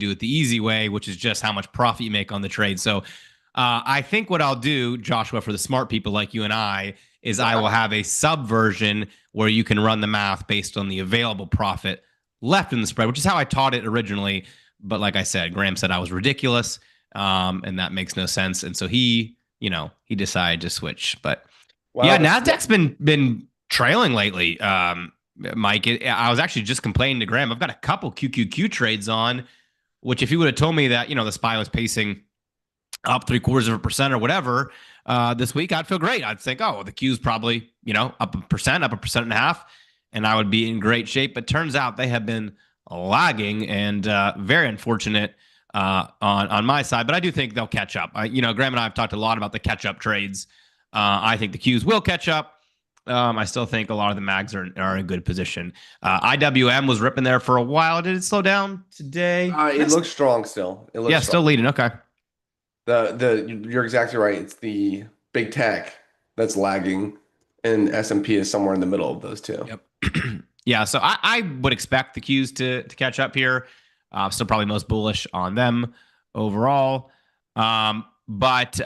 do it the easy way, which is just how much profit you make on the trade. So I think what I'll do, Joshua, for the smart people like you and I, is I will have a subversion where you can run the math based on the available profit left in the spread, which is how I taught it originally. But like I said, Graham said I was ridiculous, and that makes no sense. And so he decided to switch. But yeah, Nasdaq's been trailing lately. Mike, I was actually just complaining to Graham. I've got a couple QQQ trades on, which if you would have told me that, the SPY was pacing up 0.75% or whatever this week, I'd feel great. I'd think, oh, the Q's probably, up 1.5%, and I would be in great shape. But turns out they have been lagging, and very unfortunate on my side. But I do think they'll catch up. Graham and I have talked a lot about the catch-up trades. I think the Qs will catch up. I still think a lot of the mags are in good position. IWM was ripping there for a while. Did it slow down today? It looks strong still. It looks strong. Still leading. Okay. You're exactly right. It's the big tech that's lagging, and S&P is somewhere in the middle of those two. Yep. Yeah. So I would expect the Qs to catch up here. Still probably most bullish on them overall. But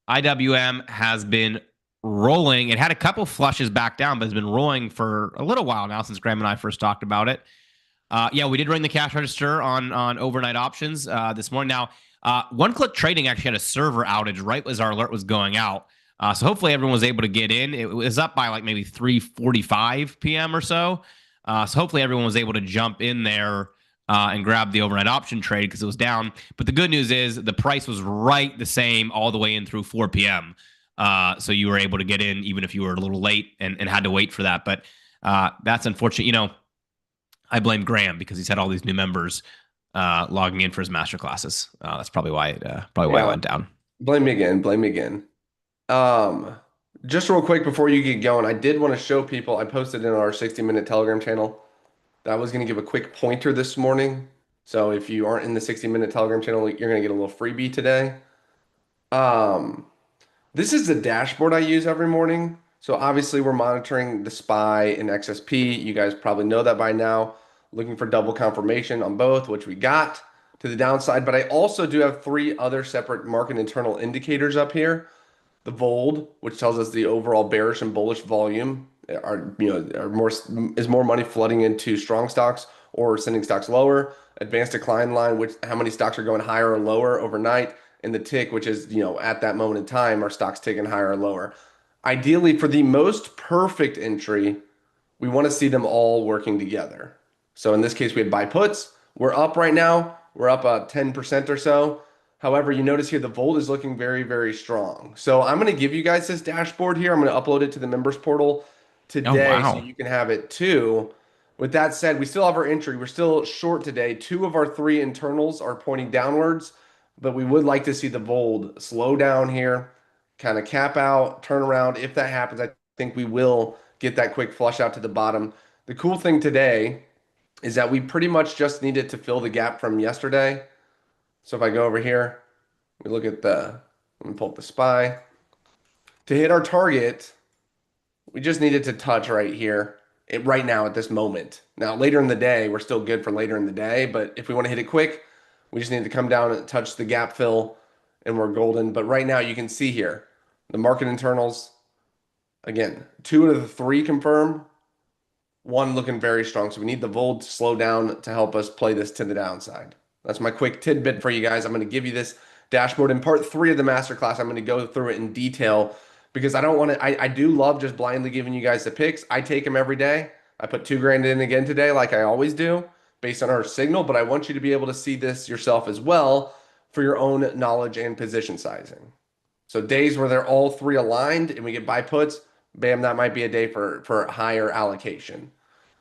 IWM has been rolling. It had a couple flushes back down, but it's been rolling for a little while now since Graham and I first talked about it. We did ring the cash register on overnight options this morning. Now, one-click trading actually had a server outage right as our alert was going out. So hopefully everyone was able to get in. It was up by like maybe 3:45 p.m. or so. So hopefully everyone was able to jump in there and grab the overnight option trade because it was down. But the good news is the price was right the same all the way in through 4 p.m. So you were able to get in even if you were a little late and had to wait for that. But that's unfortunate. I blame Graham because he's had all these new members logging in for his master classes. That's probably why it went down. Blame me again. Just real quick before you get going, I did want to show people, I posted in our 60-minute Telegram channel that I was going to give a quick pointer this morning. So if you aren't in the 60-minute Telegram channel, you're going to get a little freebie today. This is the dashboard I use every morning. So obviously we're monitoring the SPY and XSP. You guys probably know that by now. Looking for double confirmation on both, which we got to the downside. But I also do have 3 other separate market internal indicators up here. The VOLD, which tells us the overall bearish and bullish volume, is more money flooding into strong stocks or sending stocks lower. Advanced decline line, which how many stocks are going higher or lower overnight. And the tick, which is, at that moment in time, are stocks ticking higher or lower. Ideally, for the most perfect entry, we want to see them all working together. So in this case, we have buy puts. We're up right now. We're up 10% or so. However, you notice here the VOLT is looking very, very strong. So I'm going to give you guys this dashboard here. I'm going to upload it to the members portal today so you can have it too. With that said, we still have our entry. We're still short today. 2 of our 3 internals are pointing downwards, but we would like to see the VOLT slow down here, kind of cap out, turn around. If that happens, I think we will get that quick flush out to the bottom. The cool thing today is that we pretty much just needed to fill the gap from yesterday. So if I go over here, we look at let me pull up the SPY. To hit our target, we just needed to touch right here, right now at this moment. Now, later in the day, we're still good for later in the day, but if we want to hit it quick, we just need to come down and touch the gap fill, and we're golden. But right now, you can see here, the market internals, again, 2 out of the 3 confirm, 1 looking very strong. So we need the VOLT to slow down to help us play this to the downside. That's my quick tidbit for you guys. I'm going to give you this dashboard in part 3 of the masterclass. I'm going to go through it in detail because I don't want to, I do love just blindly giving you guys the picks. I take them every day. I put $2,000 in again today, like I always do, based on our signal, but I want you to be able to see this yourself as well for your own knowledge and position sizing. So days where they're all 3 aligned and we get buy puts, bam, that might be a day for higher allocation.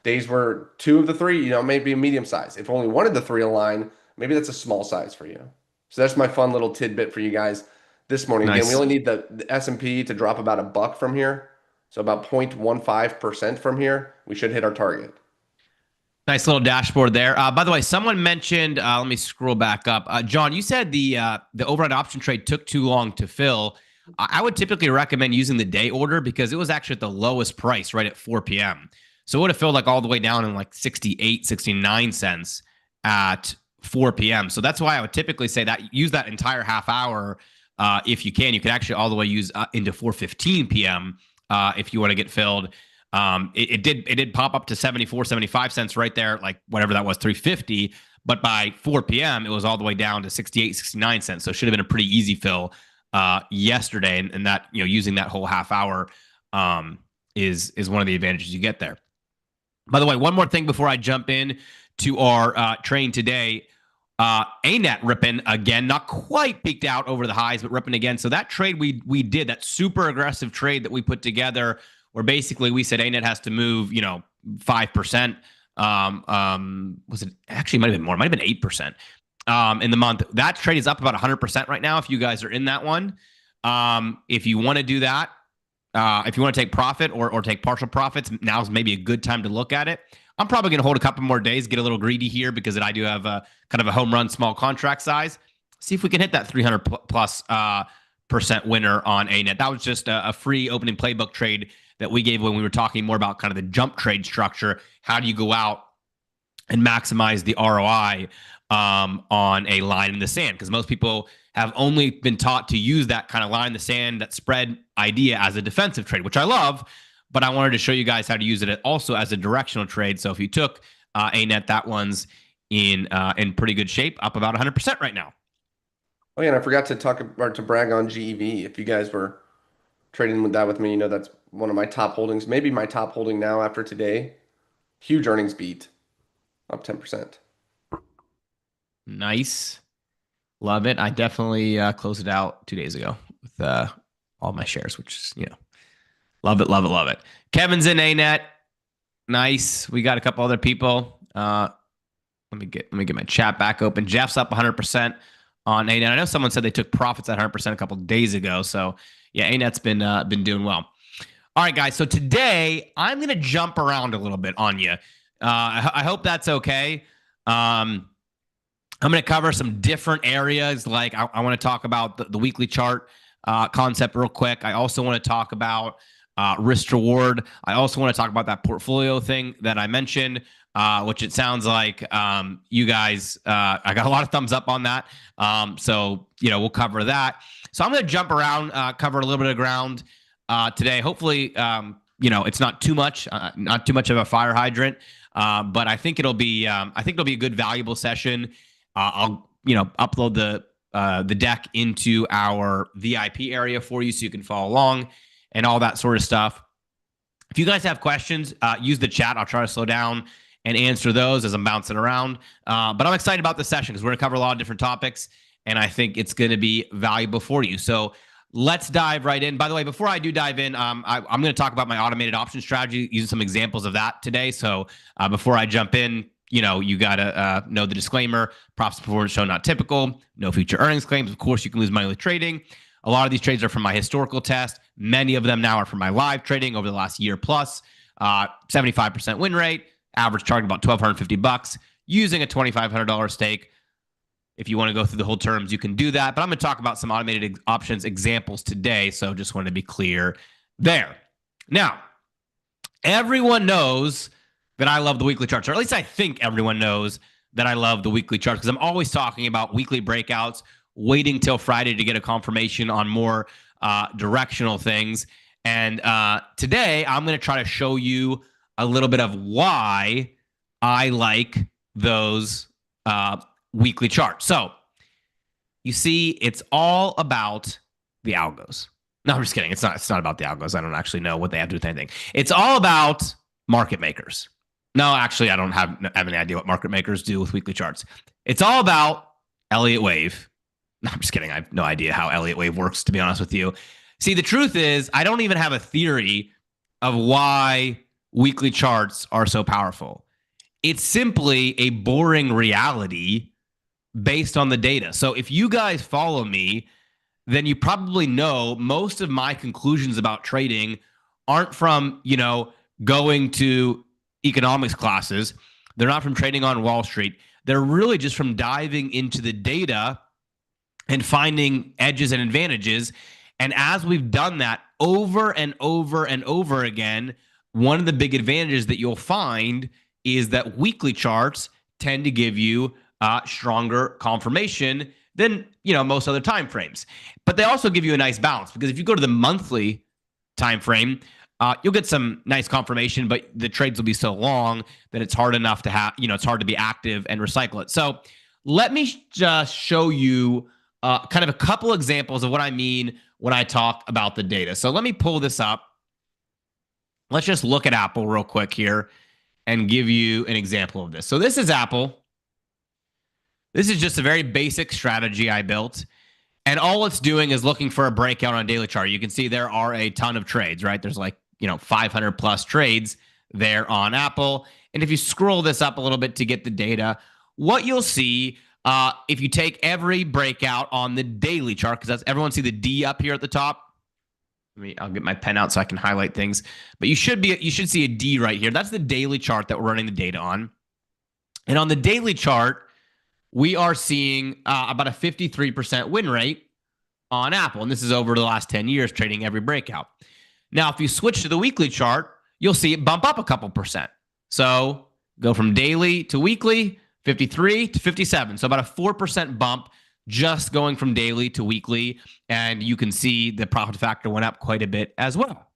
Days where 2 of the 3, maybe a medium size. If only 1 of the 3 align, maybe that's a small size for you. So that's my fun little tidbit for you guys this morning. Nice. Again, we only need the S&P to drop about $1 from here. So about 0.15% from here, we should hit our target. Nice little dashboard there. By the way, someone mentioned, let me scroll back up. John, you said the overnight option trade took too long to fill. I would typically recommend using the day order because it was actually at the lowest price right at 4 p.m. So it would have filled like all the way down in like 68, 69 cents. at 4 p.m. So that's why I would typically say that use that entire half hour if you can. You can actually all the way use into 4:15 p.m. If you want to get filled. It did pop up to 74, 75 cents right there, like whatever that was, 350. But by 4 p.m., it was all the way down to 68, 69 cents. So it should have been a pretty easy fill yesterday. And that, using that whole half hour is one of the advantages you get there. By the way, one more thing before I jump in to our train today. ANET ripping again, not quite peaked out over the highs, but ripping again. So that trade we did, that super aggressive trade that we put together, where basically we said ANET has to move, 5%. Was it actually might have been more? Might have been 8% in the month. That trade is up about 100% right now. If you guys are in that one, if you want to do that, if you want to take profit or take partial profits, now's maybe a good time to look at it. I'm probably going to hold a couple more days, get a little greedy here because I do have a kind of a home run small contract size. See if we can hit that 300 plus percent winner on ANET. That was just a free opening playbook trade that we gave when we were talking more about kind of the jump trade structure. How do you go out and maximize the ROI on a line in the sand? Because most people have only been taught to use that kind of line in the sand, that spread idea as a defensive trade, which I love. But I wanted to show you guys how to use it also as a directional trade. So if you took ANET, that one's in pretty good shape, up about 100% right now. Oh yeah, and I forgot to talk or to brag on GEV. If you guys were trading with that with me, that's one of my top holdings, maybe my top holding now after today. Huge earnings beat, up 10%. Nice. Love it. I definitely closed it out 2 days ago with all my shares, which is, love it, love it, love it. Kevin's in ANET. Nice. We got a couple other people. Let me get my chat back open. Jeff's up 100% on ANET. I know someone said they took profits at 100% a couple of days ago. So yeah, ANET's been doing well. All right, guys. So today I'm going to jump around a little bit on you. I hope that's okay. I'm going to cover some different areas. Like I want to talk about the weekly chart concept real quick. I also want to talk about risk reward. I also want to talk about that portfolio thing that I mentioned, which it sounds like you guys, I got a lot of thumbs up on that. So, we'll cover that. So I'm going to jump around, cover a little bit of ground today. Hopefully, it's not too much of a fire hydrant, but I think it'll be a good, valuable session. I'll, upload the deck into our VIP area for you so you can follow along and all that sort of stuff. If you guys have questions, use the chat. I'll try to slow down and answer those as I'm bouncing around. But I'm excited about this session because we're going to cover a lot of different topics, and I think it's going to be valuable for you. So let's dive right in. By the way, before I do dive in, I'm going to talk about my automated option strategy, using some examples of that today. So before I jump in, you got to know the disclaimer. Profits performance show not typical. No future earnings claims. Of course, you can lose money with trading. A lot of these trades are from my historical test. Many of them now are from my live trading over the last year plus. 75% win rate, average target about $1,250 using a $2,500 stake. If you want to go through the whole terms, you can do that. But I'm going to talk about some automated options examples today. So just wanted to be clear there. Now, everyone knows that I love the weekly charts, or at least I think everyone knows that I love the weekly charts, because I'm always talking about weekly breakouts, waiting till Friday to get a confirmation on more directional things. And today I'm going to try to show you a little bit of why I like those weekly charts. So you see, it's all about the algos. No, I'm just kidding. It's not about the algos. I don't actually know what they have to do with anything. It's all about market makers. No, actually, I don't have any idea what market makers do with weekly charts. It's all about Elliott Wave. No, I'm just kidding. I have no idea how Elliott Wave works, to be honest with you. See, the truth is, I don't even have a theory of why weekly charts are so powerful. It's simply a boring reality based on the data. So if you guys follow me, then you probably know most of my conclusions about trading aren't from, going to economics classes. They're not from trading on Wall Street. They're really just from diving into the data and finding edges and advantages. And as we've done that over and over and over again, one of the big advantages that you'll find is that weekly charts tend to give you stronger confirmation than most other time frames. But they also give you a nice balance, because if you go to the monthly time frame, you'll get some nice confirmation, but the trades will be so long that it's hard enough to have, it's hard to be active and recycle it. So let me just show you kind of a couple examples of what I mean when I talk about the data. So let me pull this up. Let's just look at Apple real quick here and give you an example of this. So this is Apple. This is just a very basic strategy I built. And all it's doing is looking for a breakout on a daily chart. You can see there are a ton of trades, right? There's like, 500 plus trades there on Apple. And if you scroll this up a little bit to get the data, what you'll see, if you take every breakout on the daily chart, because everyone see the D up here at the top. I'll get my pen out so I can highlight things. But you should see a D right here. That's the daily chart that we're running the data on. And on the daily chart, we are seeing about a 53% win rate on Apple. And this is over the last 10 years, trading every breakout. Now, if you switch to the weekly chart, you'll see it bump up a couple percent. So go from daily to weekly, 53 to 57. So about a 4% bump just going from daily to weekly. And you can see the profit factor went up quite a bit as well.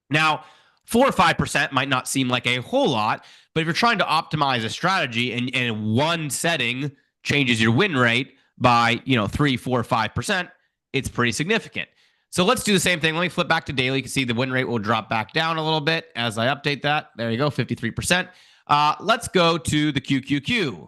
Now, 4 or 5% might not seem like a whole lot, but if you're trying to optimize a strategy and one setting changes your win rate by 3, 4, 5%, it's pretty significant. So let's do the same thing. Let me flip back to daily. You can see the win rate will drop back down a little bit as I update that. There you go, 53%. Let's go to the QQQ.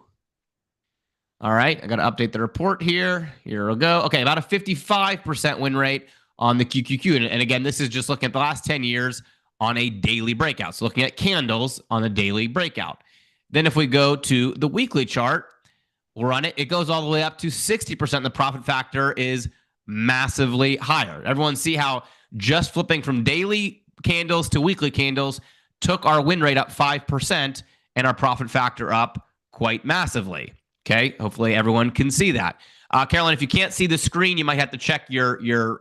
All right, I got to update the report here. Here we go. Okay, about a 55% win rate on the QQQ. And again, this is just looking at the last 10 years on a daily breakout. So looking at candles on a daily breakout. Then if we go to the weekly chart, we'll run it. It goes all the way up to 60%. The profit factor is massively higher. Everyone see how just flipping from daily candles to weekly candles took our win rate up 5% and our profit factor up quite massively. Okay, hopefully everyone can see that. Caroline, if you can't see the screen, you might have to check your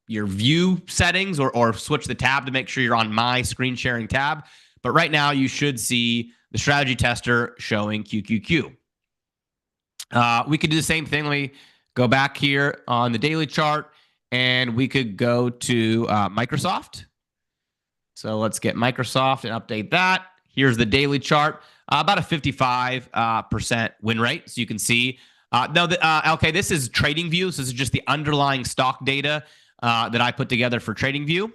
view settings or switch the tab to make sure you're on my screen sharing tab. But right now you should see the strategy tester showing QQQ. We could do the same thing. Let me go back here on the daily chart and we could go to Microsoft. So let's get Microsoft and update that. Here's the daily chart, about a 55% win rate. So you can see, okay, this is TradingView. So this is just the underlying stock data that I put together for TradingView.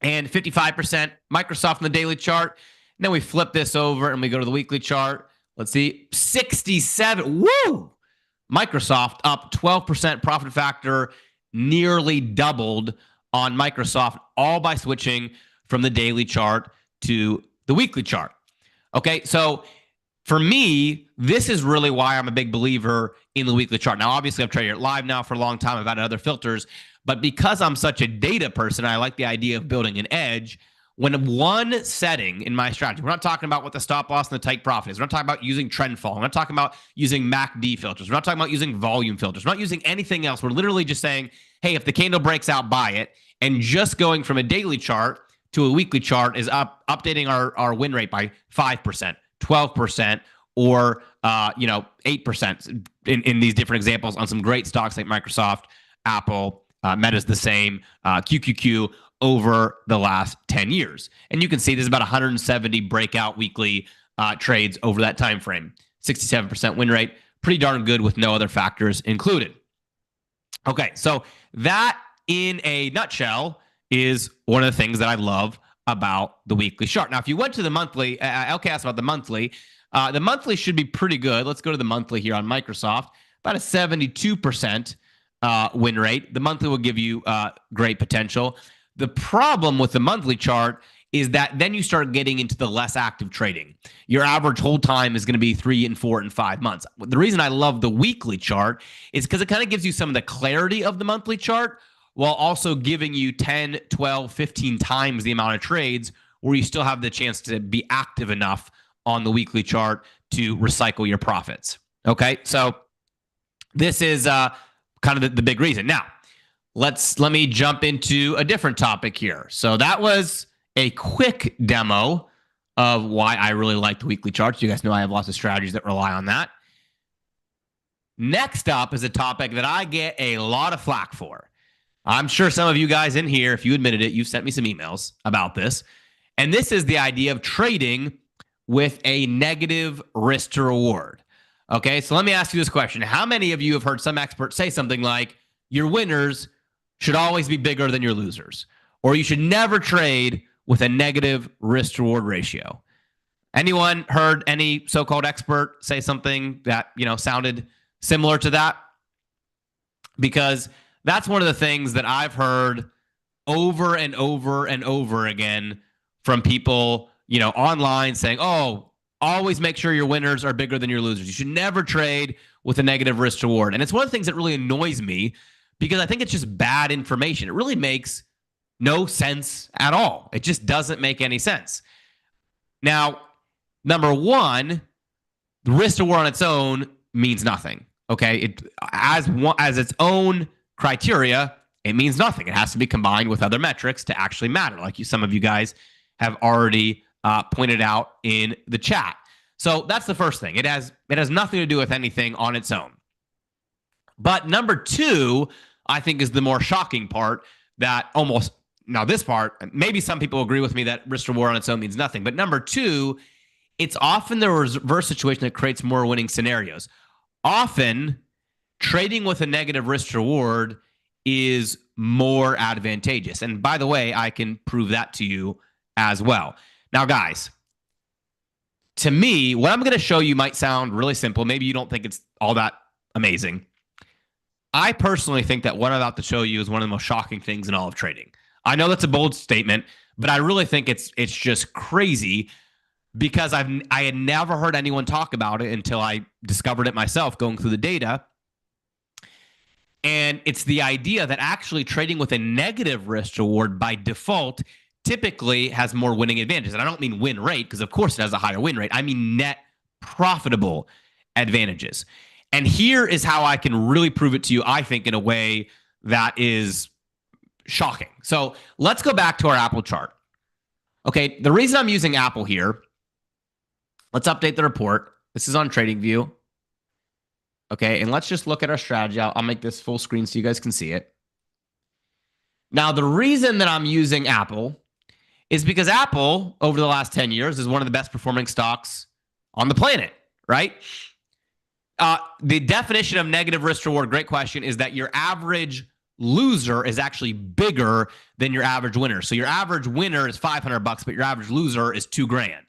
And 55% Microsoft on the daily chart. And then we flip this over and we go to the weekly chart. Let's see, 67. Woo! Microsoft up 12%, profit factor nearly doubled on Microsoft, all by switching from the daily chart to the weekly chart. Okay, so for me, this is really why I'm a big believer in the weekly chart. Now, obviously, I've traded it live now for a long time. I've added other filters, but because I'm such a data person, I like the idea of building an edge. When one setting in my strategy, we're not talking about what the stop loss and the take profit is. We're not talking about using trend fall. We're not talking about using MACD filters. We're not talking about using volume filters. We're not using anything else. We're literally just saying, hey, if the candle breaks out, buy it. And just going from a daily chart to a weekly chart is updating our win rate by 5%, 12%, or 8% in these different examples on some great stocks like Microsoft, Apple, Meta's the same, QQQ, over the last 10 years. And you can see there's about 170 breakout weekly trades over that time frame. 67% win rate, pretty darn good with no other factors included. Okay, so that in a nutshell is one of the things that I love about the weekly chart. Now, if you went to the monthly, LK asked about the monthly. The monthly should be pretty good. Let's go to the monthly here on Microsoft. About a 72% win rate. The monthly will give you great potential. The problem with the monthly chart is that then you start getting into the less active trading. Your average hold time is going to be 3 and 4 and 5 months. The reason I love the weekly chart is because it kind of gives you some of the clarity of the monthly chart while also giving you 10, 12, 15 times the amount of trades where you still have the chance to be active enough on the weekly chart to recycle your profits. Okay, so this is kind of the big reason. Now, let me jump into a different topic here. So that was a quick demo of why I really like the weekly charts. You guys know I have lots of strategies that rely on that. Next up is a topic that I get a lot of flack for. I'm sure some of you guys in here, if you admitted it, you've sent me some emails about this. And this is the idea of trading with a negative risk to reward. Okay, so let me ask you this question. How many of you have heard some expert say something like, your winners should always be bigger than your losers, or you should never trade with a negative risk to reward ratio? Anyone heard any so-called expert say something that, sounded similar to that? Because that's one of the things that I've heard over and over and over again from people, online saying, oh, always make sure your winners are bigger than your losers. You should never trade with a negative risk to reward. And it's one of the things that really annoys me because I think it's just bad information. It really makes no sense at all. It just doesn't make any sense. Now, number one, the risk to reward on its own means nothing. Okay, it as its own criteria, it means nothing. It has to be combined with other metrics to actually matter, like some of you guys have already pointed out in the chat. So that's the first thing. It has nothing to do with anything on its own. But number two, I think, is the more shocking part. Now this part, maybe some people agree with me that risk reward on its own means nothing. But number two, it's often the reverse situation that creates more winning scenarios. Often, trading with a negative risk reward is more advantageous. And by the way, I can prove that to you as well. Now, guys, to me, what I'm going to show you might sound really simple. Maybe you don't think it's all that amazing. I personally think that what I'm about to show you is one of the most shocking things in all of trading. I know that's a bold statement, but I really think it's just crazy because I had never heard anyone talk about it until I discovered it myself going through the data. And it's the idea that actually trading with a negative risk reward by default typically has more winning advantages. And I don't mean win rate, because of course it has a higher win rate. I mean net profitable advantages. And here is how I can really prove it to you, I think, in a way that is shocking. So let's go back to our Apple chart. Okay, the reason I'm using Apple here, let's update the report. This is on TradingView. Okay, and let's just look at our strategy. I'll make this full screen so you guys can see it. Now, the reason that I'm using Apple is because Apple, over the last 10 years, is one of the best performing stocks on the planet, right? The definition of negative risk reward, great question, is that your average loser is actually bigger than your average winner. So your average winner is $500, but your average loser is $2,000.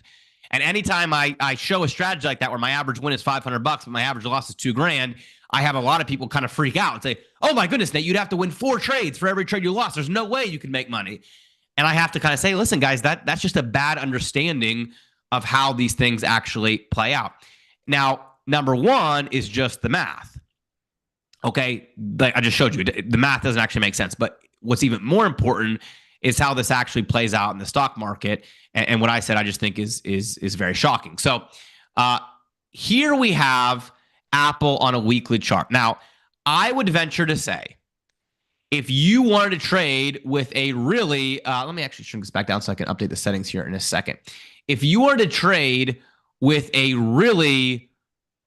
And anytime I show a strategy like that where my average win is $500, but my average loss is $2,000, I have a lot of people kind of freak out and say, oh my goodness, Nate, you'd have to win 4 trades for every trade you lost. There's no way you can make money. And I have to kind of say, listen, guys, that's just a bad understanding of how these things actually play out. Now, number one is just the math. Okay, like I just showed you, the math doesn't actually make sense. But what's even more important is how this actually plays out in the stock market. And what I said, I just think is very shocking. So here we have Apple on a weekly chart. Now, I would venture to say, if you wanted to trade with a really, let me actually shrink this back down so I can update the settings here in a second. If you wanted to trade with a really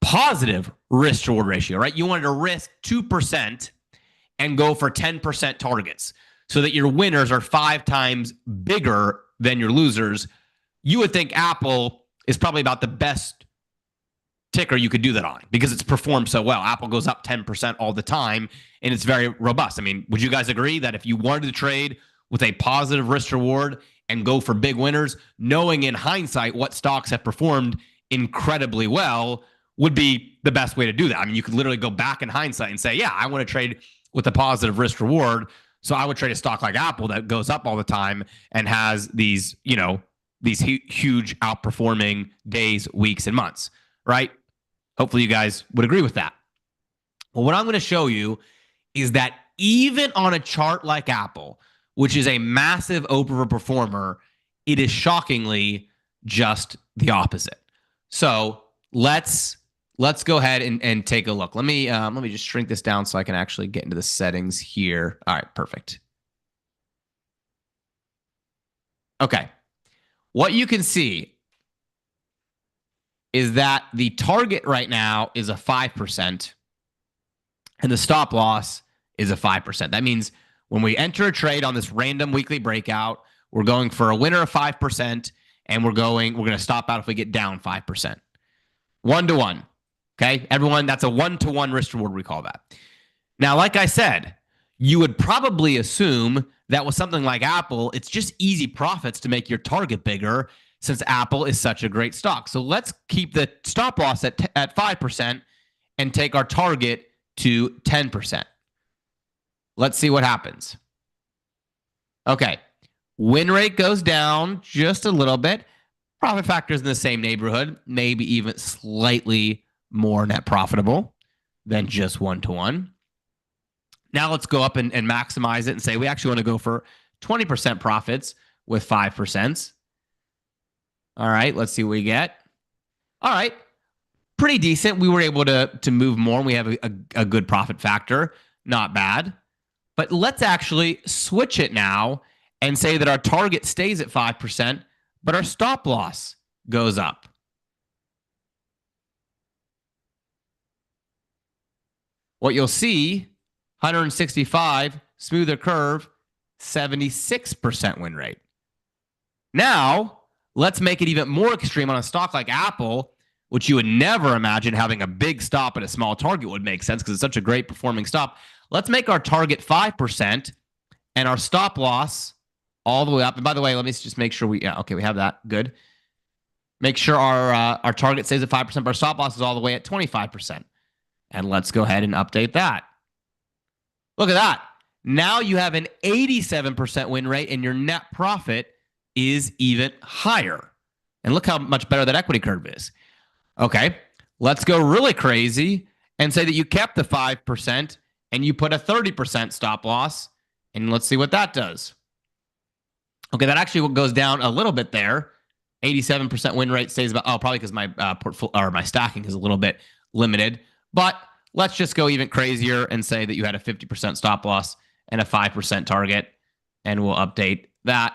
positive risk reward ratio, right? You wanted to risk 2% and go for 10% targets so that your winners are 5 times bigger than your losers. You would think Apple is probably about the best ticker you could do that on because it's performed so well. Apple goes up 10% all the time and it's very robust. I mean, would you guys agree that if you wanted to trade with a positive risk reward and go for big winners, knowing in hindsight what stocks have performed incredibly well would be the best way to do that? I mean, you could literally go back in hindsight and say, yeah, I want to trade with a positive risk reward. So I would trade a stock like Apple that goes up all the time and has these, these huge outperforming days, weeks, and months, right? Hopefully you guys would agree with that. Well, what I'm going to show you is that even on a chart like Apple, which is a massive overperformer, it is shockingly just the opposite. So let's go ahead and take a look. Let me just shrink this down so I can actually get into the settings here. All right, perfect. Okay. What you can see is that the target right now is a 5% and the stop loss is a 5%. That means when we enter a trade on this random weekly breakout, we're going for a winner of 5% and we're going to stop out if we get down 5%. 1-to-1. Okay, everyone, that's a 1-to-1 risk reward, we call that. Now, like I said, you would probably assume that with something like Apple, it's just easy profits to make your target bigger since Apple is such a great stock. So let's keep the stop loss at 5% and take our target to 10%. Let's see what happens. Okay, win rate goes down just a little bit. Profit factor is in the same neighborhood, maybe even slightly more net profitable than just 1-to-1. Now let's go up and maximize it and say we actually want to go for 20% profits with 5%. All right, let's see what we get. All right, pretty decent. We were able to move more, and we have a good profit factor. Not bad. But let's actually switch it now and say that our target stays at 5%, but our stop loss goes up. What you'll see, 165, smoother curve, 76% win rate. Now, let's make it even more extreme on a stock like Apple, which you would never imagine having a big stop at a small target would make sense because it's such a great performing stop. Let's make our target 5% and our stop loss all the way up. And by the way, let me just make sure we have that. Good. Make sure our target stays at 5%, but our stop loss is all the way at 25%. And let's go ahead and update that. Look at that. Now you have an 87% win rate and your net profit is even higher. And look how much better that equity curve is. Okay, let's go really crazy and say that you kept the 5% and you put a 30% stop loss. And let's see what that does. Okay, that actually goes down a little bit there. 87% win rate stays about, probably because my portfolio or my stacking is a little bit limited. But let's just go even crazier and say that you had a 50% stop loss and a 5% target, and we'll update that.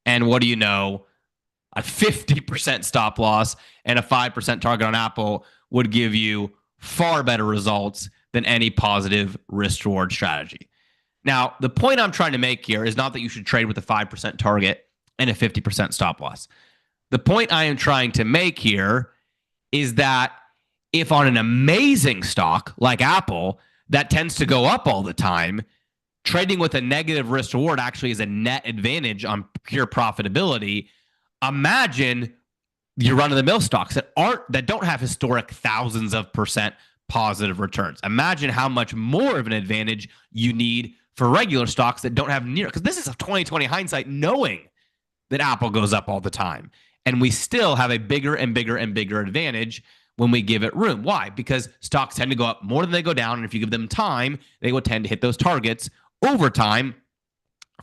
And what do you know? A 50% stop loss and a 5% target on Apple would give you far better results than any positive risk reward strategy. Now, the point I'm trying to make here is not that you should trade with a 5% target and a 50% stop loss. The point I am trying to make here is that if on an amazing stock like Apple that tends to go up all the time, trading with a negative risk reward actually is a net advantage on pure profitability. Imagine your run-of-the-mill stocks that don't have historic thousands of percent positive returns. Imagine how much more of an advantage you need for regular stocks that don't have near, because this is a 2020 hindsight, knowing that Apple goes up all the time. And we still have a bigger and bigger and bigger advantage when we give it room. Why? Because stocks tend to go up more than they go down. And if you give them time, they will tend to hit those targets over time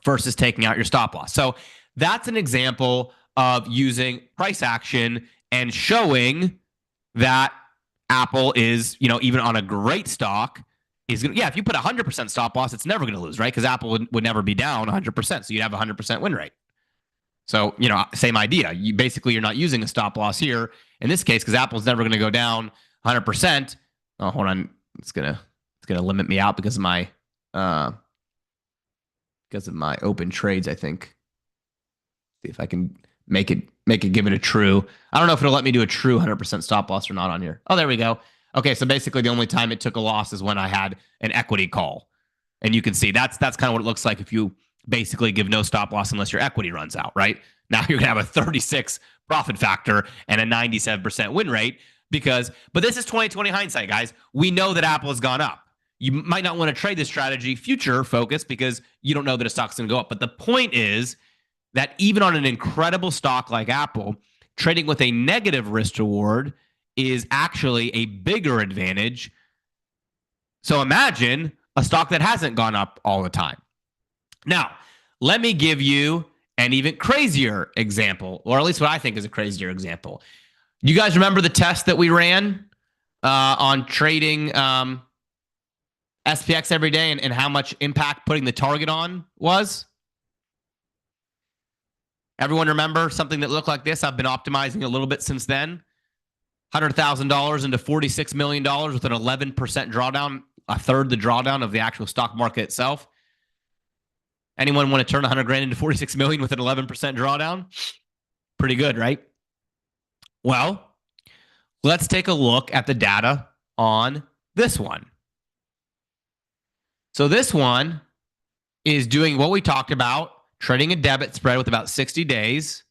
versus taking out your stop loss. So that's an example of using price action and showing that Apple is, even on a great stock, is going to, if you put 100% stop loss, it's never going to lose, right? Because Apple would never be down 100%. So you'd have a 100% win rate. So, same idea. You're not using a stop loss here in this case because Apple's never going to go down 100%. Oh, hold on. It's gonna limit me out because of my open trades, I think. See if I can make it give it a true. I don't know if it'll let me do a true 100% stop loss or not on here. Oh, there we go. Okay, so basically the only time it took a loss is when I had an equity call. And you can see that's kind of what it looks like if you basically give no stop loss unless your equity runs out, right? Now you're going to have a 36 profit factor and a 97% win rate but this is 2020 hindsight, guys. We know that Apple has gone up. You might not want to trade this strategy future focused because you don't know that a stock's going to go up. But the point is that even on an incredible stock like Apple, trading with a negative risk reward is actually a bigger advantage. So imagine a stock that hasn't gone up all the time. Now, let me give you an even crazier example, or at least what I think is a crazier example. You guys remember the test that we ran on trading SPX every day and how much impact putting the target on was? Everyone remember something that looked like this? I've been optimizing a little bit since then. $100,000 into $46 million with an 11% drawdown, a third the drawdown of the actual stock market itself. Anyone want to turn 100 grand into 46 million with an 11% drawdown? Pretty good, right? Well, let's take a look at the data on this one. So this one is doing what we talked about, trading a debit spread with about 60 days.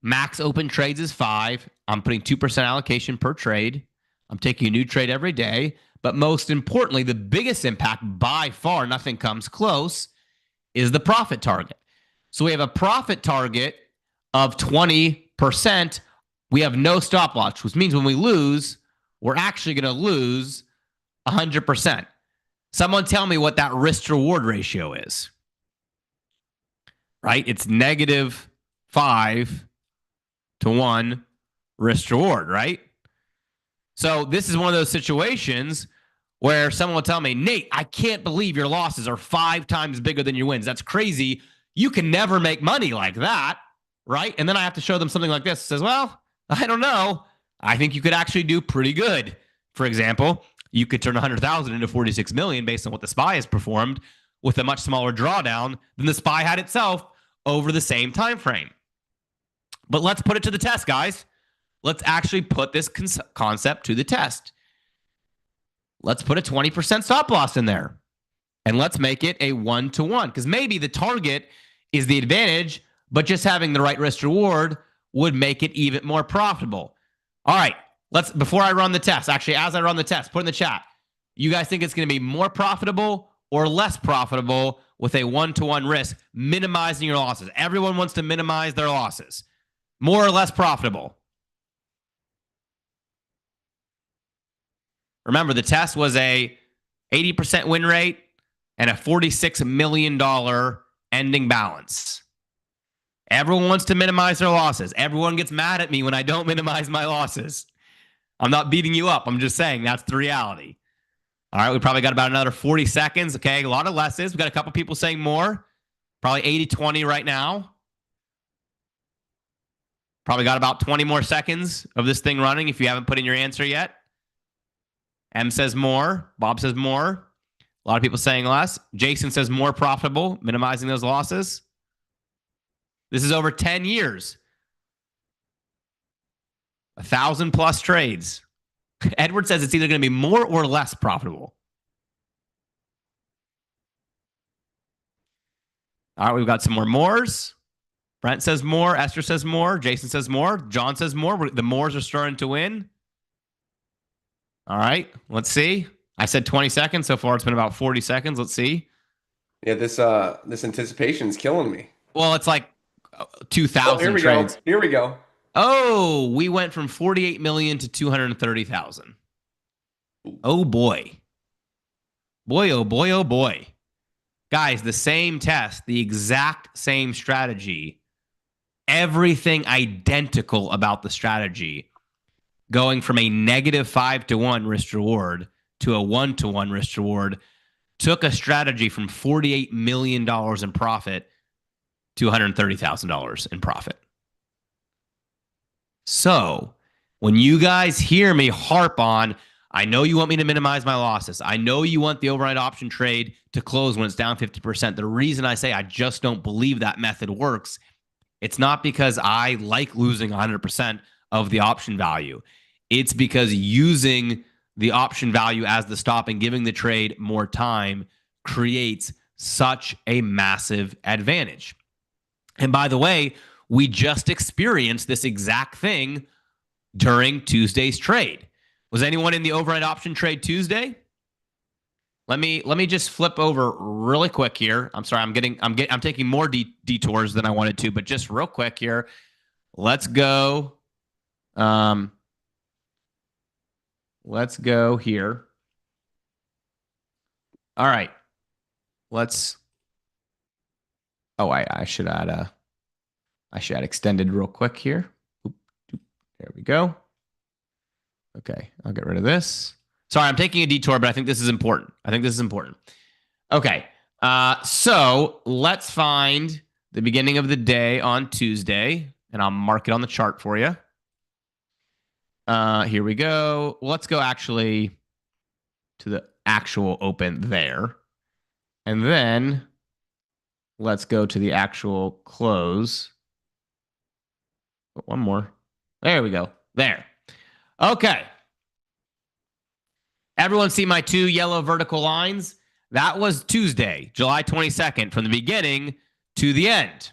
Max open trades is 5. I'm putting 2% allocation per trade. I'm taking a new trade every day. But most importantly, the biggest impact by far, nothing comes close, is the profit target. So we have a profit target of 20%. We have no stop loss, which means when we lose, we're actually going to lose 100%. Someone tell me what that risk to reward ratio is. Right? It's negative 5 to 1 risk to reward, right? So this is one of those situations where someone will tell me, Nate, I can't believe your losses are 5 times bigger than your wins. That's crazy. You can never make money like that, right? And then I have to show them something like this. It says, well, I don't know. I think you could actually do pretty good. For example, you could turn 100,000 into 46 million based on what the SPY has performed with a much smaller drawdown than the SPY had itself over the same time frame. But let's put it to the test, guys. Let's actually put this concept to the test. Let's put a 20% stop loss in there. And let's make it a 1-to-1. Because maybe the target is the advantage, but just having the right risk reward would make it even more profitable. All right. Before I run the test, actually, as I run the test, put in the chat. You guys think it's going to be more profitable or less profitable with a 1-to-1 risk, minimizing your losses? Everyone wants to minimize their losses. More or less profitable? Remember, the test was a 80% win rate and a $46 million ending balance. Everyone wants to minimize their losses. Everyone gets mad at me when I don't minimize my losses. I'm not beating you up. I'm just saying that's the reality. All right, we probably got about another 40 seconds. Okay, a lot of lesses. We got a couple people saying more. Probably 80-20 right now. Probably got about 20 more seconds of this thing running if you haven't put in your answer yet. M says more. Bob says more. A lot of people saying less. Jason says more profitable, minimizing those losses. This is over 10 years. 1,000+ trades. Edward says it's either going to be more or less profitable. All right, we've got some more mores. Brent says more. Esther says more. Jason says more. John says more. The mores are starting to win. All right, let's see. I said 20 seconds. So far, it's been about 40 seconds. Let's see. Yeah, this anticipation is killing me. Well, it's like 2,000 here we trades. go. Here we go. Oh, we went from 48 million to 230,000. Oh, boy. Boy, oh, boy, oh, boy. Guys, the same test, the exact same strategy, everything identical about the strategy, going from a negative 5-to-1 risk reward to a 1-to-1 risk reward, took a strategy from $48 million in profit to $130,000 in profit. So when you guys hear me harp on, I know you want me to minimize my losses. I know you want the overnight option trade to close when it's down 50%. The reason I say I just don't believe that method works, it's not because I like losing 100% of the option value. It's because using the option value as the stop and giving the trade more time creates such a massive advantage. And by the way, we just experienced this exact thing during Tuesday's trade. Was anyone in the overnight option trade Tuesday? Let me just flip over really quick here. I'm sorry, I'm taking more detours than I wanted to, but just real quick here. Let's go. Let's go here. All right. I should add extended real quick here. There we go. Okay, I'll get rid of this. Sorry, I'm taking a detour, but I think this is important. Okay, so let's find the beginning of the day on Tuesday, and I'll mark it on the chart for you. Here we go. Let's go actually to the actual open there. And then let's go to the actual close. One more. There we go. There. Okay. Everyone see my 2 yellow vertical lines? That was Tuesday, July 22nd, from the beginning to the end.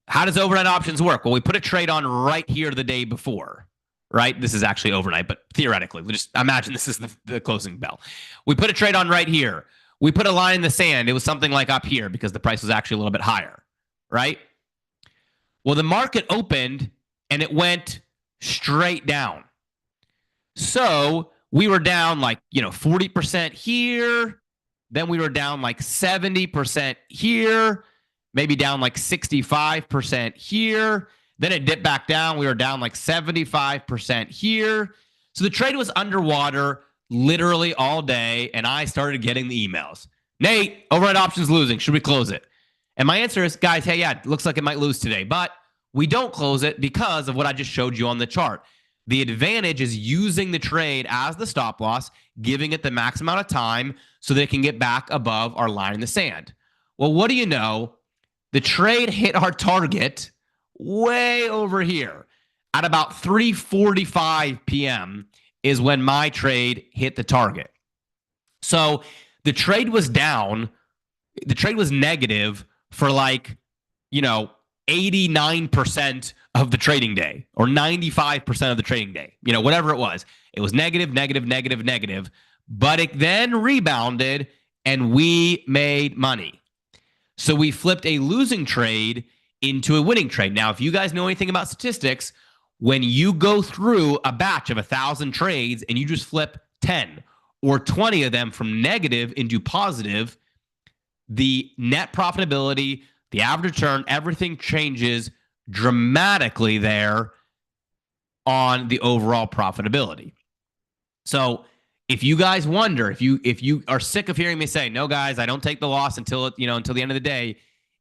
How does overnight options work? Well, we put a trade on right here the day before, right? This is actually overnight, but theoretically, we just imagine this is the closing bell. We put a trade on right here. We put a line in the sand. It was something like up here because the price was actually a little bit higher, right? Well, the market opened and it went straight down. So we were down like, 40% here. Then we were down like 70% here, maybe down like 65% here. Then it dipped back down. We were down like 75% here. So the trade was underwater literally all day. And I started getting the emails. Nate, overnight options losing. Should we close it? And my answer is, guys, hey, yeah, it looks like it might lose today. But we don't close it because of what I just showed you on the chart. The advantage is using the trade as the stop loss, giving it the max amount of time so that it can get back above our line in the sand. Well, what do you know? The trade hit our target way over here at about 3:45 p.m. is when my trade hit the target. So the trade was down. The trade was negative for 89% of the trading day or 95% of the trading day, whatever it was. It was negative, negative, negative, negative, but it then rebounded and we made money. So we flipped a losing trade into a winning trade. Now, if you guys know anything about statistics, when you go through a batch of 1,000 trades and you just flip 10 or 20 of them from negative into positive, the net profitability, the average return, everything changes dramatically there on the overall profitability. So if you guys wonder, if you are sick of hearing me say, no, guys, I don't take the loss until the end of the day,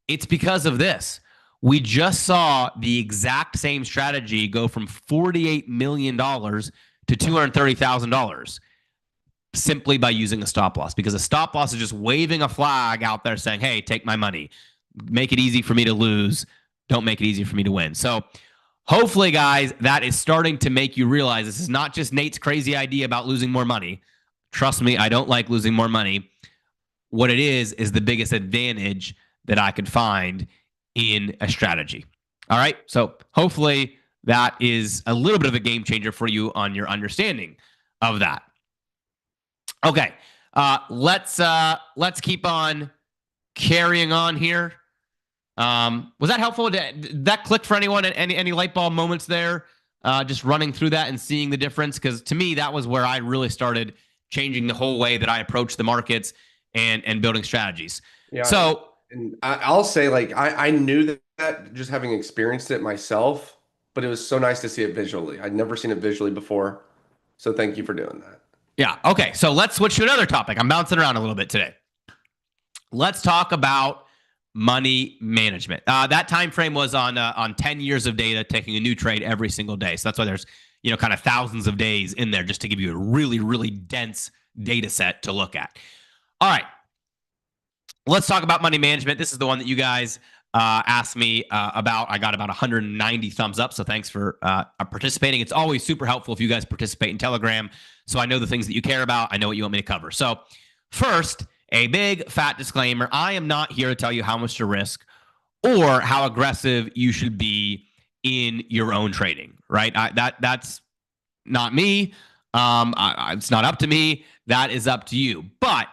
it's because of this. We just saw the exact same strategy go from $48 million to $230,000 simply by using a stop loss, because a stop loss is just waving a flag out there saying, hey, take my money. Make it easy for me to lose. Don't make it easy for me to win. So hopefully, guys, that is starting to make you realize this is not just Nate's crazy idea about losing more money. Trust me, I don't like losing more money. What it is the biggest advantage that I could find in a strategy. All right. So hopefully that is a little bit of a game changer for you on your understanding of that. Okay. Let's keep on carrying on here. Was that helpful? Did that click for anyone? Any light bulb moments there? Just running through that and seeing the difference, because to me that was where I really started changing the whole way that I approach the markets and building strategies. Yeah. So, and I'll say, I knew that just having experienced it myself, but it was so nice to see it visually. I'd never seen it visually before, so thank you for doing that. Yeah. Okay. So let's switch to another topic. I'm bouncing around a little bit today. Let's talk about money management. That time frame was on 10 years of data, taking a new trade every single day. So that's why there's kind of thousands of days in there, just to give you a really, really dense data set to look at. All right, let's talk about money management. This is the one that you guys asked me about. I got about 190 thumbs up, so thanks for participating. It's always super helpful if you guys participate in Telegram, so I know the things that you care about. I know what you want me to cover. So first, a big fat disclaimer. I am not here to tell you how much to risk or how aggressive you should be in your own trading, right? That's not me. It's not up to me. That is up to you. But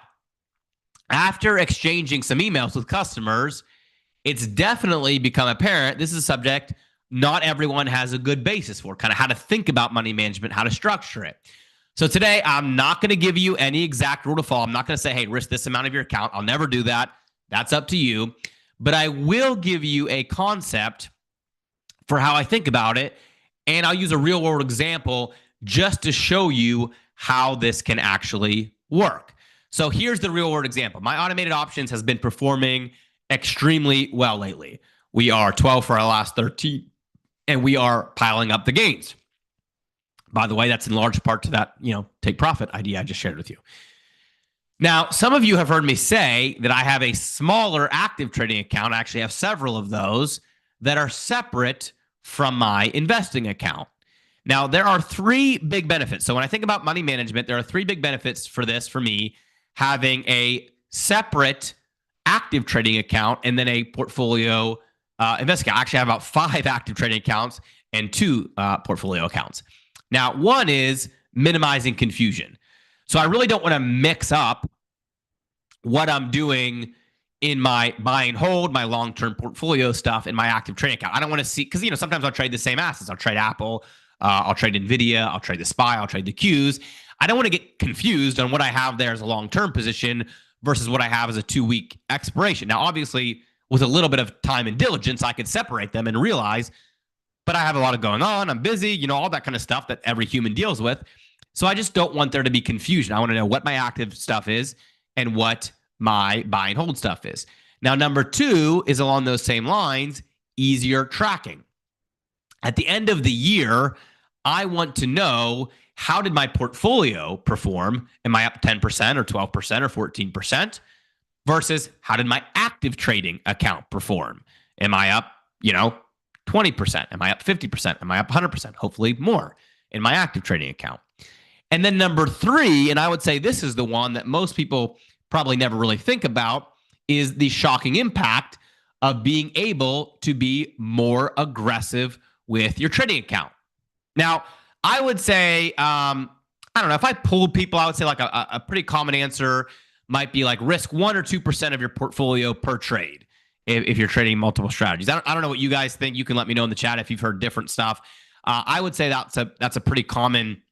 after exchanging some emails with customers, it's definitely become apparent this is a subject not everyone has a good basis for, kind of how to think about money management, how to structure it. So today, I'm not going to give you any exact rule to follow. I'm not going to say, hey, risk this amount of your account. I'll never do that. That's up to you. But I will give you a concept for how I think about it. And I'll use a real world example just to show you how this can actually work. So here's the real world example. My automated options has been performing extremely well lately. We are 12 for our last 13, and we are piling up the gains. By the way, that's in large part to that, take profit idea I just shared with you. Now, some of you have heard me say that I have a smaller active trading account. I actually have several of those that are separate from my investing account. Now, there are three big benefits. So when I think about money management, there are three big benefits for this, for me, having a separate active trading account and then a portfolio investing account. I actually have about 5 active trading accounts and 2 portfolio accounts. Now, one is minimizing confusion. So I really don't want to mix up what I'm doing in my buy and hold, my long-term portfolio stuff, in my active trading account. I don't want to see, because sometimes I'll trade the same assets. I'll trade Apple, I'll trade Nvidia, I'll trade the SPY, I'll trade the Qs. I don't want to get confused on what I have there as a long-term position versus what I have as a 2-week expiration. Now, obviously, with a little bit of time and diligence, I could separate them and realize, but I have a lot of going on. I'm busy, all that kind of stuff that every human deals with. So I just don't want there to be confusion. I want to know what my active stuff is and what my buy and hold stuff is. Now, number 2 is along those same lines, easier tracking. At the end of the year, I want to know, how did my portfolio perform? Am I up 10% or 12% or 14%? Versus how did my active trading account perform? Am I up, 20%? Am I up 50%? Am I up 100%? Hopefully more in my active trading account. And then number 3, and I would say this is the one that most people probably never really think about, is the shocking impact of being able to be more aggressive with your trading account. Now, I would say, I don't know, if I polled people, I would say like a pretty common answer might be like risk 1 or 2% of your portfolio per trade if you're trading multiple strategies. I don't know what you guys think. You can let me know in the chat if you've heard different stuff. I would say that's a pretty common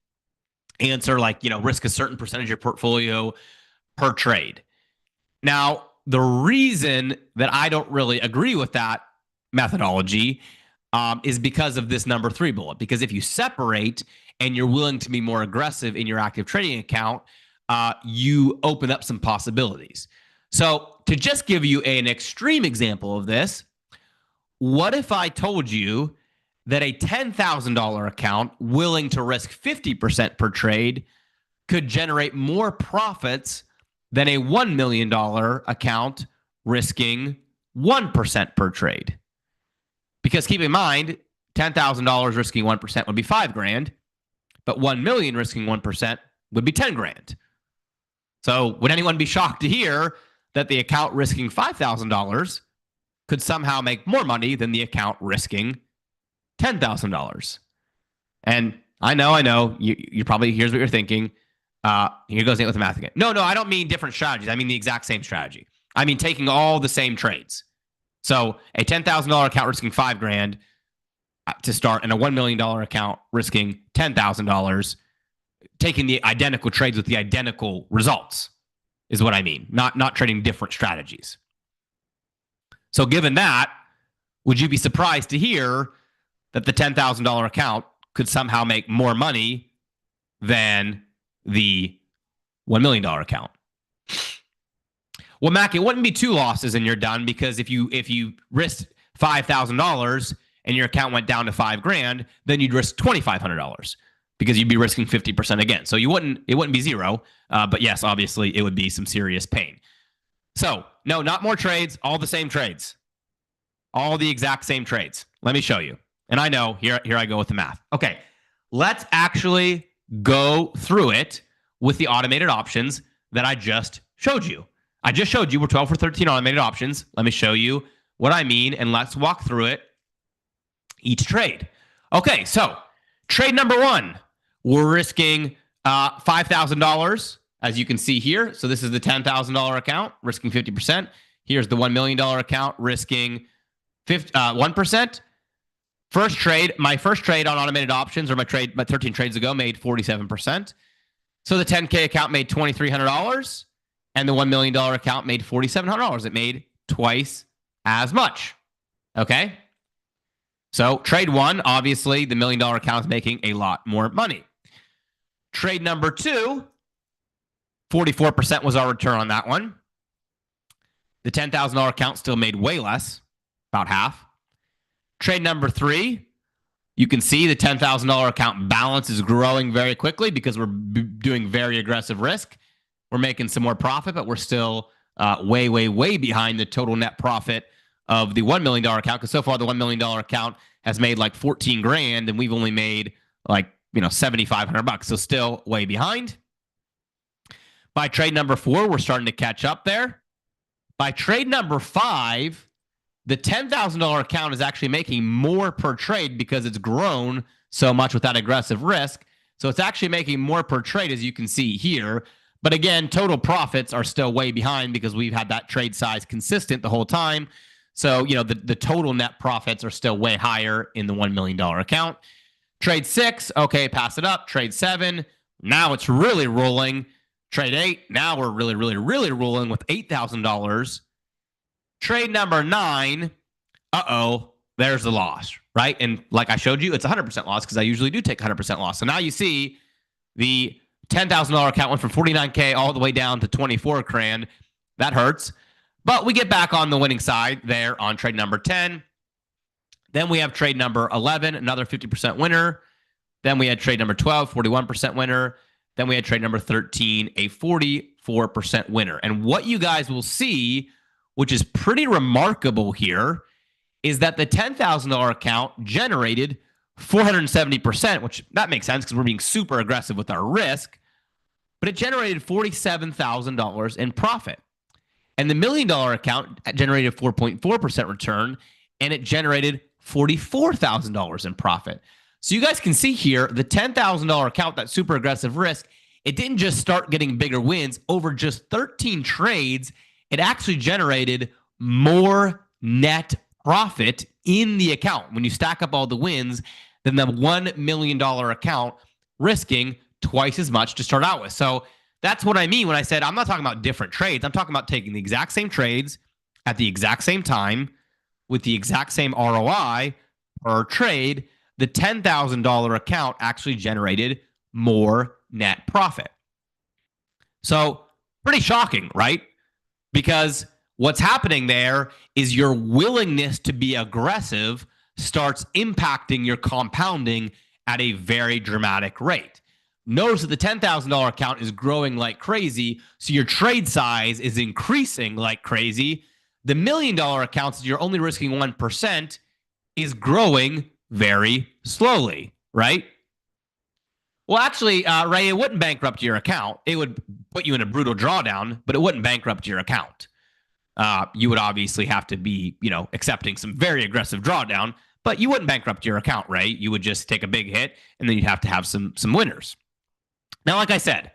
answer, like, risk a certain percentage of your portfolio per trade. Now, the reason that I don't really agree with that methodology is because of this number 3 bullet. Because if you separate and you're willing to be more aggressive in your active trading account, you open up some possibilities. So to just give you an extreme example of this, what if I told you that a $10,000 account willing to risk 50% per trade could generate more profits than a $1 million account risking 1% per trade? Because keep in mind, $10,000 risking 1% would be $5,000, but 1 million risking 1% would be $10,000. So would anyone be shocked to hear that the account risking $5,000 could somehow make more money than the account risking $10,000? And I know, you probably, here's what you're thinking. Here goes Nate with the math again. No, I don't mean different strategies. I mean the exact same strategy. I mean taking all the same trades. So a $10,000 account risking $5,000 to start, and a $1 million account risking $10,000, taking the identical trades with the identical results is what I mean. Not trading different strategies. So given that, would you be surprised to hear that the $10,000 account could somehow make more money than the $1 million account? Well, Mac, it wouldn't be 2 losses and you're done, because if you risked $5,000 and your account went down to $5,000, then you'd risk $2,500 because you'd be risking 50% again. So it wouldn't be 0, but yes, obviously it would be some serious pain. So no, not more trades, all the same trades, all the exact same trades. Let me show you. And I know here I go with the math. Okay, let's actually go through it with the automated options that I just showed you. I just showed you we're 12 for 13 automated options. Let me show you what I mean, and let's walk through it each trade. Okay, so trade number 1, we're risking $5,000, as you can see here. So this is the $10,000 account risking 50%. Here's the $1 million account risking 1%. First trade, my first trade on automated options, or my 13 trades ago, made 47%. So the 10K account made $2,300, and the $1 million account made $4,700. It made twice as much. Okay. So trade 1, obviously, the $1 million account is making a lot more money. Trade number 2, 44% was our return on that one. The $10,000 account still made way less, about half. Trade number 3, You can see the $10,000 account balance is growing very quickly because we're doing very aggressive risk. We're making some more profit, but we're still way, way, way behind the total net profit of the $1 million account. Because so far the $1 million account has made like 14 grand and we've only made like, $7,500. So still way behind. By trade number 4, we're starting to catch up there. By trade number 5, the $10,000 account is actually making more per trade because it's grown so much with that aggressive risk. So it's actually making more per trade, as you can see here. But again, total profits are still way behind because we've had that trade size consistent the whole time. So, the total net profits are still way higher in the $1 million account. Trade 6, okay, pass it up. Trade 7, now it's really rolling. Trade 8, now we're really, really, really rolling with $8,000. Trade number 9, there's the loss, right? And like I showed you, it's 100% loss because I usually do take 100% loss. So now you see the $10,000 account went from 49K all the way down to 24 grand. That hurts. But we get back on the winning side there on trade number 10. Then we have trade number 11, another 50% winner. Then we had trade number 12, 41% winner. Then we had trade number 13, a 44% winner. And what you guys will see, which is pretty remarkable here, is that the $10,000 account generated 470%, which that makes sense because we're being super aggressive with our risk, but it generated $47,000 in profit. And the $1 million account generated 4.4% return, and it generated $44,000 in profit. So you guys can see here, the $10,000 account, that super aggressive risk, it didn't just start getting bigger wins. Over just 13 trades, it actually generated more net profit in the account when you stack up all the wins than the $1 million account, risking twice as much to start out with. So that's what I mean when I said I'm not talking about different trades. I'm talking about taking the exact same trades at the exact same time with the exact same ROI per trade. The $10,000 account actually generated more net profit. So pretty shocking, right? Because what's happening there is your willingness to be aggressive starts impacting your compounding at a very dramatic rate. Notice that the $10,000 account is growing like crazy, so your trade size is increasing like crazy. The $1 million account, since you're only risking 1%, is growing very slowly, right? Well, actually, Ray, it wouldn't bankrupt your account. It would put you in a brutal drawdown, but it wouldn't bankrupt your account. You would obviously have to be, accepting some very aggressive drawdown, but you wouldn't bankrupt your account, right? You would just take a big hit, and then you'd have to have some winners. Now, like I said,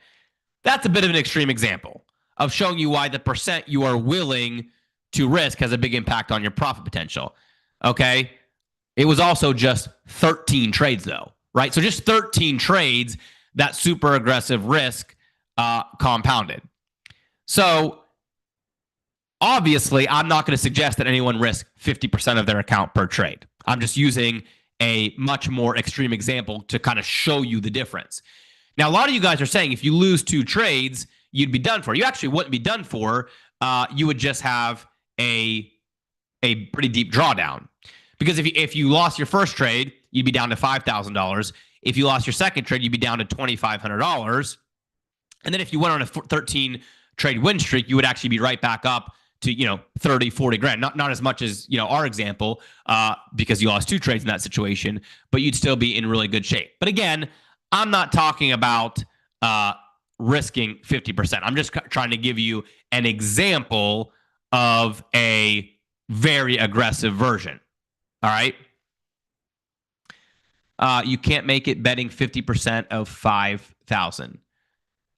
that's a bit of an extreme example of showing you why the percent you are willing to risk has a big impact on your profit potential. Okay? It was also just 13 trades, though, right? So just 13 trades, that super aggressive risk compounded. So obviously, I'm not going to suggest that anyone risk 50% of their account per trade. I'm just using a much more extreme example to kind of show you the difference. Now, a lot of you guys are saying if you lose 2 trades, you'd be done for. You actually wouldn't be done for. You would just have a pretty deep drawdown. Because if you lost your first trade, you'd be down to $5,000. If you lost your second trade, you'd be down to $2,500. And then if you went on a 13 trade win streak, you would actually be right back up to 30, 40 grand. Not as much as our example, because you lost 2 trades in that situation, but you'd still be in really good shape. But again, I'm not talking about risking 50%. I'm just trying to give you an example of a very aggressive version. All right. You can't make it betting 50% of 5,000.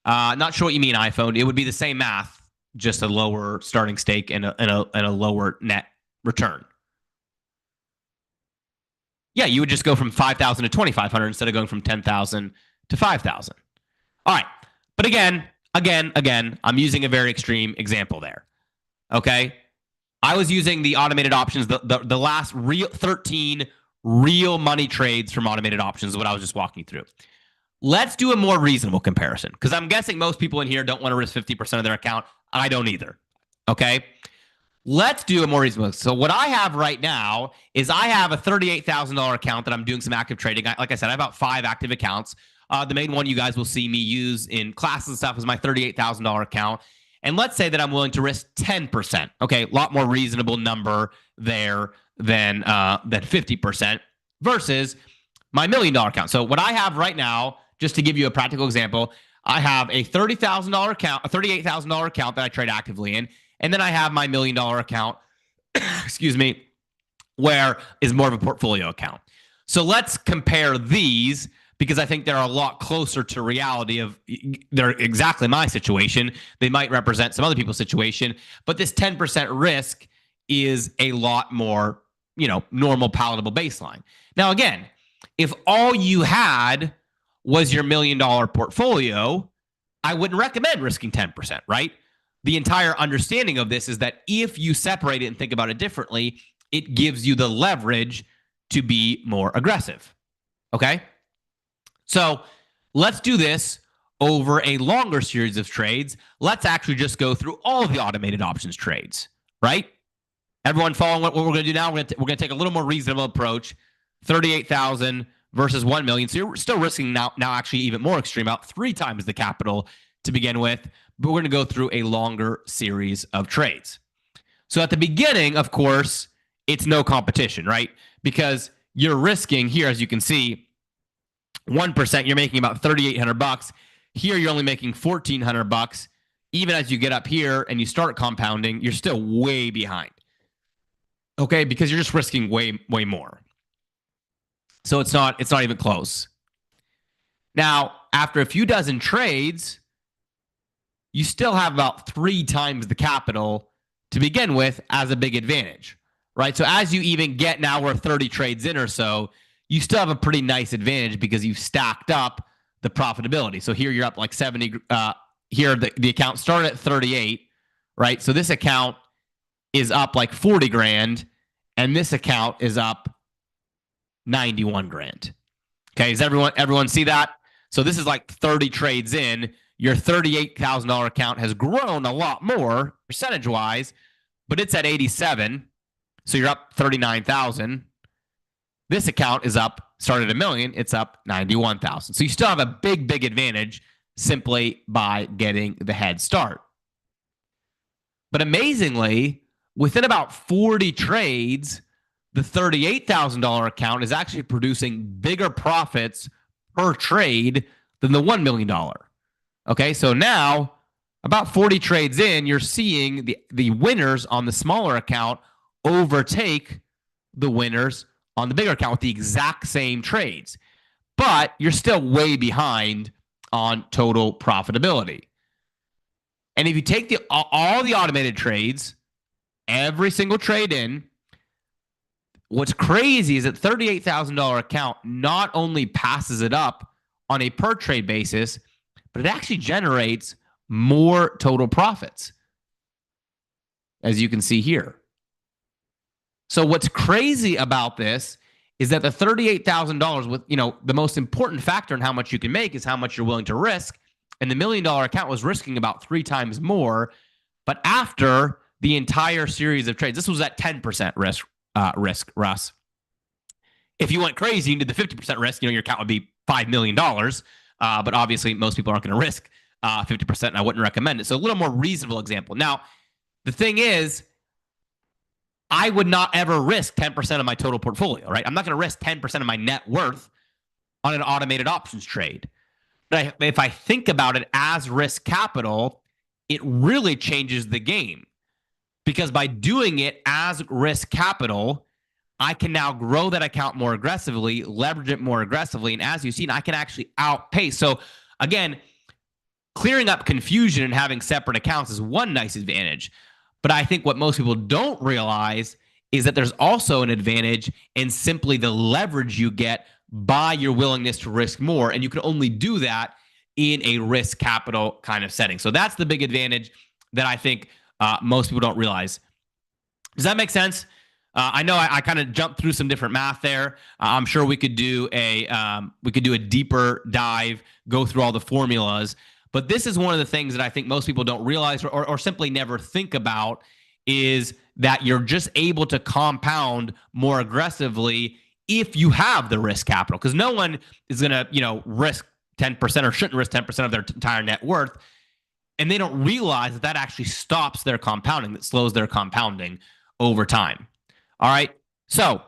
Not sure what you mean, iPhone. It would be the same math, just a lower starting stake and a lower net return. Yeah, you would just go from 5,000 to 2,500 instead of going from 10,000 to 5,000. All right. But again, I'm using a very extreme example there. Okay. I was using the automated options, the last 13 real money trades from automated options is what I was just walking through. Let's do a more reasonable comparison, because I'm guessing most people in here don't want to risk 50% of their account. I don't either. Okay. Let's do a more reasonable. So what I have right now is I have a $38,000 account that I'm doing some active trading. Like I said, I have about 5 active accounts. The main one you guys will see me use in classes and stuff is my $38,000 account. And let's say that I'm willing to risk 10%. Okay, a lot more reasonable number there than 50% versus my $1 million account. So what I have right now, just to give you a practical example, I have a $30,000 account, a $38,000 account that I trade actively in. And then I have my $1 million account, excuse me, where is more of a portfolio account. So let's compare these because I think they're a lot closer to reality of they're exactly my situation. They might represent some other people's situation, but this 10% risk is a lot more, normal, palatable baseline. Now, again, if all you had was your $1 million portfolio, I wouldn't recommend risking 10%, right? The entire understanding of this is that if you separate it and think about it differently, it gives you the leverage to be more aggressive. Okay? So let's do this over a longer series of trades. Let's actually just go through all of the automated options trades, right? Everyone following what we're going to do now? We're going to take a little more reasonable approach. 38,000 versus 1 million. So you're still risking now actually even more extreme, about 3 times the capital to begin with. But we're going to go through a longer series of trades. So at the beginning, of course, it's no competition, right? Because you're risking here, as you can see, 1%, you're making about $3,800. Here, you're only making $1,400. Even as you get up here and you start compounding, you're still way behind. Okay, because you're just risking way more. So it's not even close. Now, after a few dozen trades, you still have about 3 times the capital to begin with as a big advantage, right? So as you even get now we're 30 trades in or so, you still have a pretty nice advantage because you've stacked up the profitability. So here you're up like 70. Here the account started at 38, right? So this account is up like 40 grand, and this account is up 91 grand. Okay, does everyone see that? So this is like 30 trades in. Your $38,000 account has grown a lot more percentage-wise, but it's at 87. So you're up 39,000. This account is up, started at $1 million, it's up 91,000. So you still have a big advantage simply by getting the head start. But amazingly, within about 40 trades, the $38,000 account is actually producing bigger profits per trade than the $1 million. Okay, so now about 40 trades in, you're seeing the winners on the smaller account overtake the winners on the bigger account with the exact same trades. But you're still way behind on total profitability. And if you take all the automated trades, every single trade in, what's crazy is that $38,000 account not only passes it up on a per trade basis, but it actually generates more total profits, as you can see here. So what's crazy about this is that the $38,000 with, the most important factor in how much you can make is how much you're willing to risk. And the $1 million account was risking about 3 times more. But after the entire series of trades, this was at 10% risk, Russ. If you went crazy and did the 50% risk, your account would be $5 million. But obviously, most people aren't going to risk 50%, and I wouldn't recommend it. So a little more reasonable example. Now, the thing is, I would not ever risk 10% of my total portfolio, right? I'm not going to risk 10% of my net worth on an automated options trade. But if I think about it as risk capital, it really changes the game. Because by doing it as risk capital, I can now grow that account more aggressively, leverage it more aggressively. And as you've seen, I can actually outpace. So again, clearing up confusion and having separate accounts is one nice advantage. But I think what most people don't realize is that there's also an advantage in simply the leverage you get by your willingness to risk more. And you can only do that in a risk capital kind of setting. So that's the big advantage that I think most people don't realize. Does that make sense? I know I kind of jumped through some different math there. I'm sure we could do a deeper dive, go through all the formulas. But this is one of the things that I think most people don't realize or simply never think about is that you're just able to compound more aggressively if you have the risk capital, because no one is going to, risk 10% or shouldn't risk 10% of their entire net worth. And they don't realize that that actually stops their compounding, that slows their compounding over time. All right. So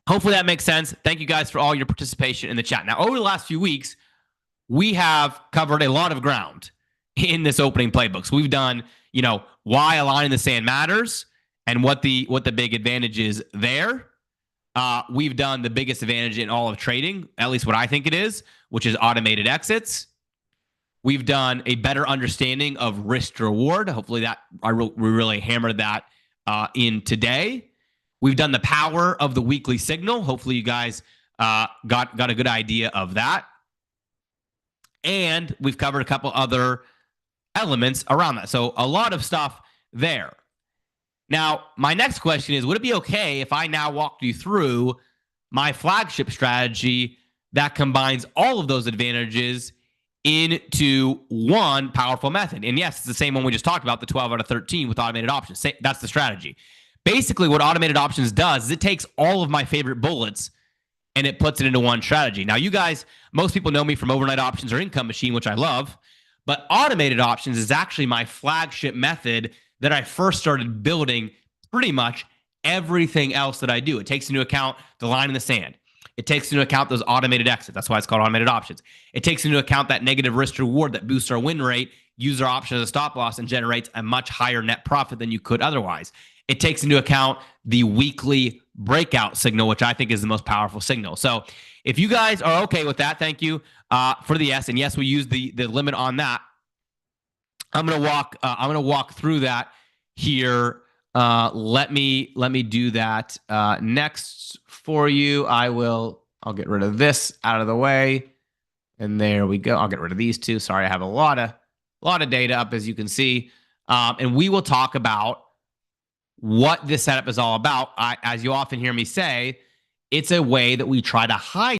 hopefully that makes sense. Thank you guys for all your participation in the chat. Now, over the last few weeks, we have covered a lot of ground in this opening playbook. So we've done, why a line in the sand matters and what the big advantage is there. We've done the biggest advantage in all of trading, at least what I think it is, which is automated exits. We've done a better understanding of risk to reward. Hopefully that we really hammered that in today. We've done the power of the weekly signal. Hopefully you guys got a good idea of that. And we've covered a couple other elements around that. So a lot of stuff there. Now, my next question is, would it be okay if I now walked you through my flagship strategy that combines all of those advantages into one powerful method? And yes, it's the same one we just talked about, the 12 out of 13 with automated options. That's the strategy. Basically, what automated options does is it takes all of my favorite bullets and it puts it into one strategy. Now, you guys, most people know me from overnight options or income machine, which I love, but automated options is actually my flagship method that I first started building pretty much everything else that I do. It takes into account the line in the sand. It takes into account those automated exits. That's why it's called automated options. It takes into account that negative risk to reward that boosts our win rate, use our option as a stop loss, and generates a much higher net profit than you could otherwise. It takes into account the weekly breakout signal, which I think is the most powerful signal. So if you guys are okay with that, thank you for the yes. And yes, we use the limit on that. I'm gonna walk through that here. Let me do that next for you. I'll get rid of this out of the way, and there we go. I'll get rid of these two. Sorry, I have a lot of data up, as you can see, and we will talk about what this setup is all about. As you often hear me say, it's a way that we try to hide